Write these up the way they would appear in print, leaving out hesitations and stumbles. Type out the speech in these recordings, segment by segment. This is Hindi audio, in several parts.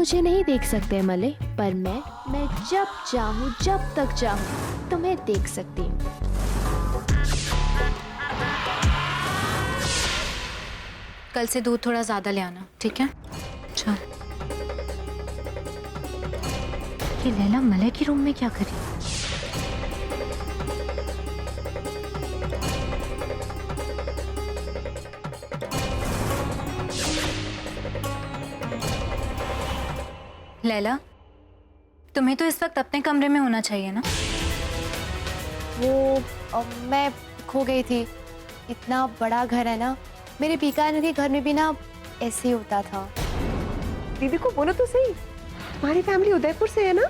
मुझे नहीं देख सकते मले, पर मैं जब चाहूँ, जब तक चाहूँ तुम्हें देख सकती हूँ। कल से दूध थोड़ा ज्यादा ले आना, ठीक है? अच्छा। ये लैला मलय के रूम में क्या कर रही है? लैला, तुम्हें तो इस वक्त अपने कमरे में होना चाहिए ना? वो मैं खो गई थी। इतना बड़ा घर है ना, मेरे बीकानेर के घर में भी ना ऐसे ही होता था। दीदी को बोलो तो सही, हमारी फैमिली उदयपुर से है ना।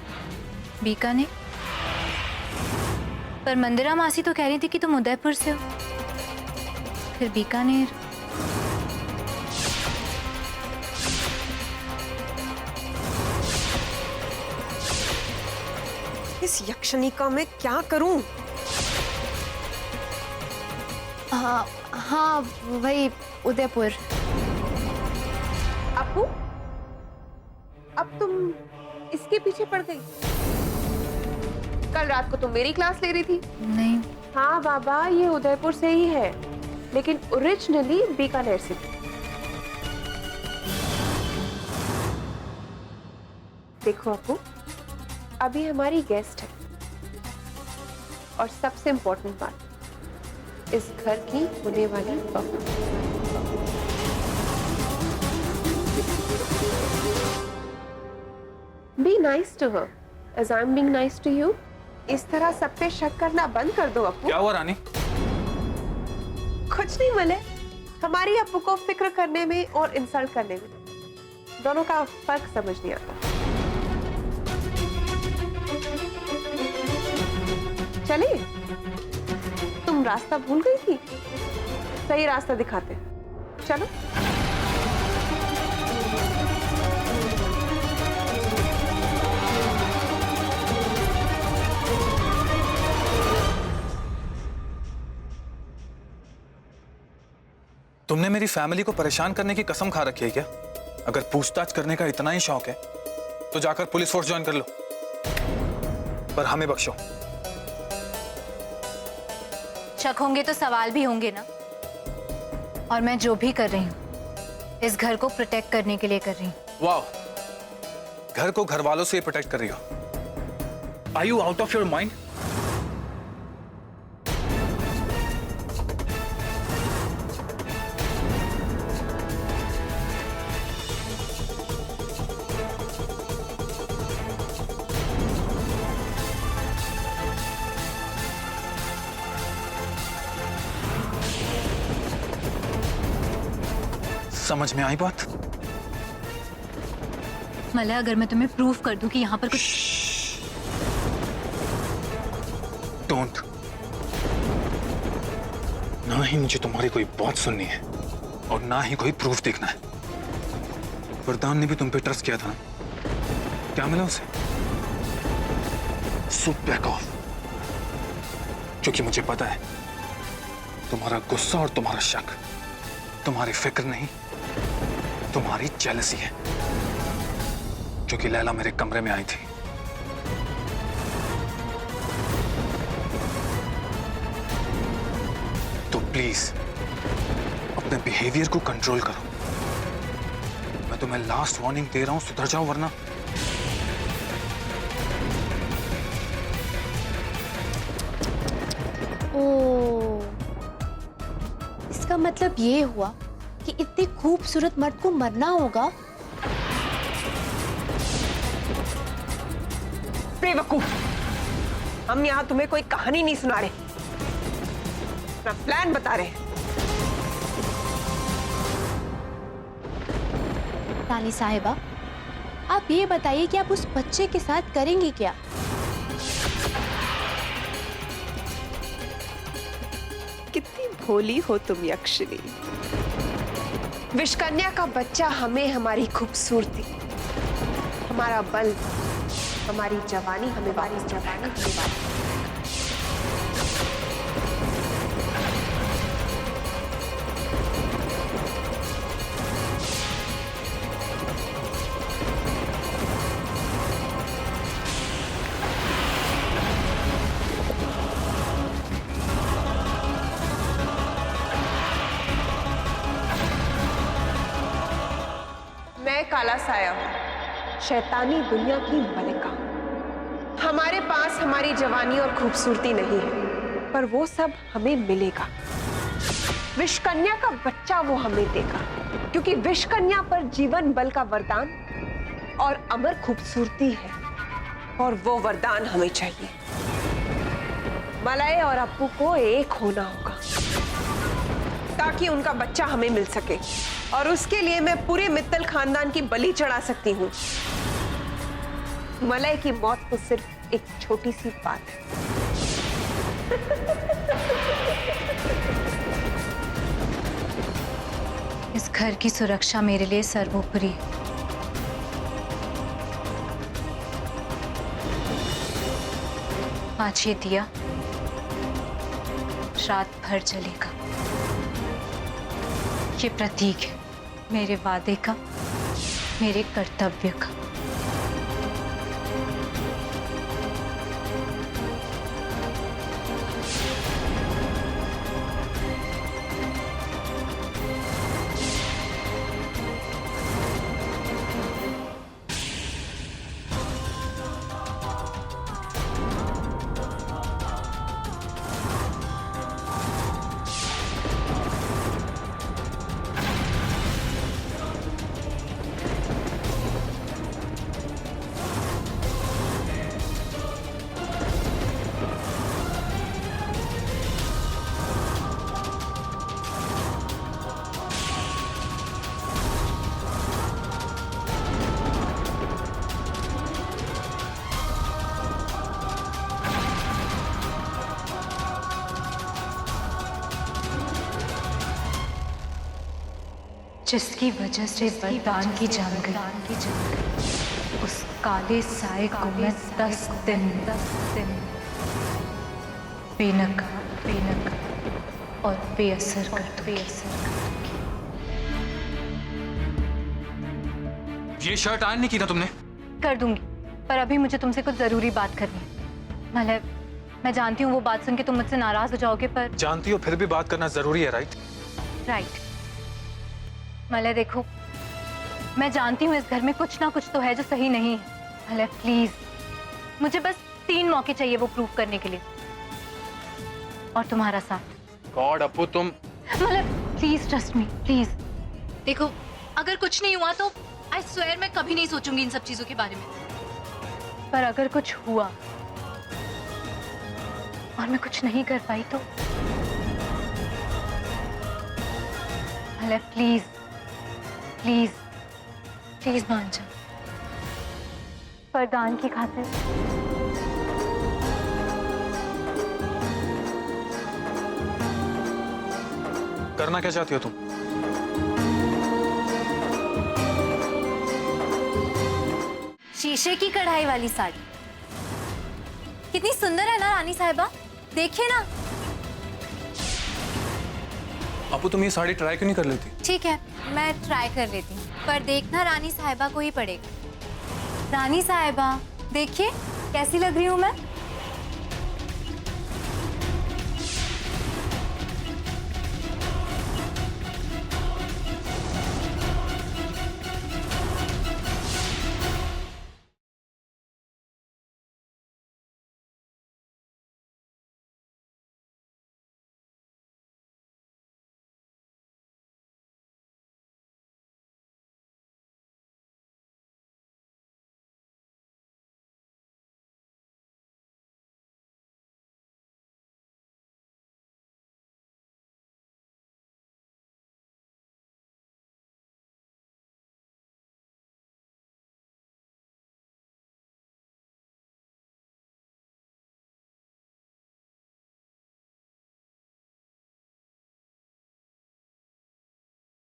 बीकानेर? पर मंदिरा मासी तो कह रही थी कि तुम उदयपुर से हो, फिर बीकानेर। इस यक्षिणी का मैं क्या करूं? हाँ हाँ, वही उदयपुर। अपू, अब तुम इसके पीछे पड़ गई। कल रात को तुम मेरी क्लास ले रही थी। नहीं। हाँ बाबा, ये उदयपुर से ही है, लेकिन ओरिजिनली बीकानेर से थी। देखो अपू, अभी हमारी गेस्ट है, और सबसे इम्पोर्टेंट बात, इस घर की होने वाली बहू। Be nice to her, as I'm being nice to you. इस तरह सब पे शक करना बंद कर दो अपू। क्या हुआ रानी? कुछ नहीं मले, हमारी अपू को फिक्र करने में और इंसल्ट करने में दोनों का फर्क समझ नहीं आता। चले, तुम रास्ता भूल गई थी, सही रास्ता दिखाते। चलो। तुमने मेरी फैमिली को परेशान करने की कसम खा रखी है क्या? अगर पूछताछ करने का इतना ही शौक है तो जाकर पुलिस फोर्स ज्वाइन कर लो, पर हमें बख्शो। शक होंगे तो सवाल भी होंगे ना, और मैं जो भी कर रही हूँ इस घर को प्रोटेक्ट करने के लिए कर रही हूँ। वाह, घर को घर वालों से प्रोटेक्ट कर रही हो। Are you out of your mind? समझ में आई बात? मलय, अगर मैं तुम्हें प्रूफ कर दूं कि यहाँ पर कुछ। डोंट। ना ही मुझे तुम्हारी कोई बात सुननी है और ना ही कोई प्रूफ देखना है। वरदान ने भी तुम पे ट्रस्ट किया था ना, क्या मिला उसे? सो बैक ऑफ, क्योंकि मुझे पता है तुम्हारा गुस्सा और तुम्हारा शक तुम्हारी फिक्र नहीं, तुम्हारी जेलसी है, क्योंकि लैला मेरे कमरे में आई थी। तो प्लीज अपने बिहेवियर को कंट्रोल करो। मैं तुम्हें लास्ट वार्निंग दे रहा हूं, सुधर जाओ वरना। ओह, इसका मतलब ये हुआ कि इतने खूबसूरत मर्द को मरना होगा। बेवकूफ, हम यहाँ तुम्हें कोई कहानी नहीं सुना रहे, अपना प्लान बता रहे हैं। रानी साहिबा, आप ये बताइए कि आप उस बच्चे के साथ करेंगी क्या? कितनी भोली हो तुम यक्षिणी। विषकन्या का बच्चा हमें हमारी खूबसूरती, हमारा बल, हमारी जवानी हमें वापस काला साया हूं, शैतानी दुनिया की मलिका। हमारे पास हमारी जवानी और खूबसूरती नहीं है, पर वो सब हमें मिलेगा। विषकन्या का बच्चा वो हमें देगा, क्योंकि विषकन्या पर जीवन बल का वरदान और अमर खूबसूरती है, और वो वरदान हमें चाहिए। मलय और अप्पू को एक होना होगा ताकि उनका बच्चा हमें मिल सके, और उसके लिए मैं पूरे मित्तल खानदान की बलि चढ़ा सकती हूँ। मलय की मौत तो सिर्फ एक छोटी सी बात है। इस घर की सुरक्षा मेरे लिए सर्वोपरि है। आज ये दिया रात भर जलेगा। ये प्रतीक है मेरे वादे का, मेरे कर्तव्य का। जिसकी वजह से वरदान की जान गई, उस काले साए को मैं 10 दिन बेनकाब और बेअसर कर दूंगी। ये शर्ट आयरन नहीं की ना तुमने? कर दूंगी, पर अभी मुझे तुमसे कुछ जरूरी बात करनी है। मतलब मैं जानती हूँ वो बात सुन के तुम मुझसे नाराज हो जाओगे, पर जानती हो फिर भी बात करना जरूरी है, राइट? राइट। मलय देखो, मैं जानती हूँ इस घर में कुछ ना कुछ तो है जो सही नहीं है। मलय प्लीज, मुझे बस 3 मौके चाहिए वो प्रूव करने के लिए, और तुम्हारा साथ। गॉड अप्पू तुम। Malay please trust me, please. देखो, अगर कुछ नहीं हुआ तो आई स्वेयर मैं कभी नहीं सोचूंगी इन सब चीजों के बारे में, पर अगर कुछ हुआ और मैं कुछ नहीं कर पाई तो मलय प्लीज प्लीज प्लीज मान जाओ, वरदान की खातिर। करना क्या चाहती हो तुम? शीशे की कढ़ाई वाली साड़ी कितनी सुंदर है ना रानी साहिबा, देखिए ना। अप्पू तुम ये साड़ी ट्राई क्यों नहीं कर लेती? ठीक है, मैं ट्राई कर लेती हूँ, पर देखना रानी साहिबा को ही पड़ेगा। रानी साहिबा देखिए कैसी लग रही हूँ मैं।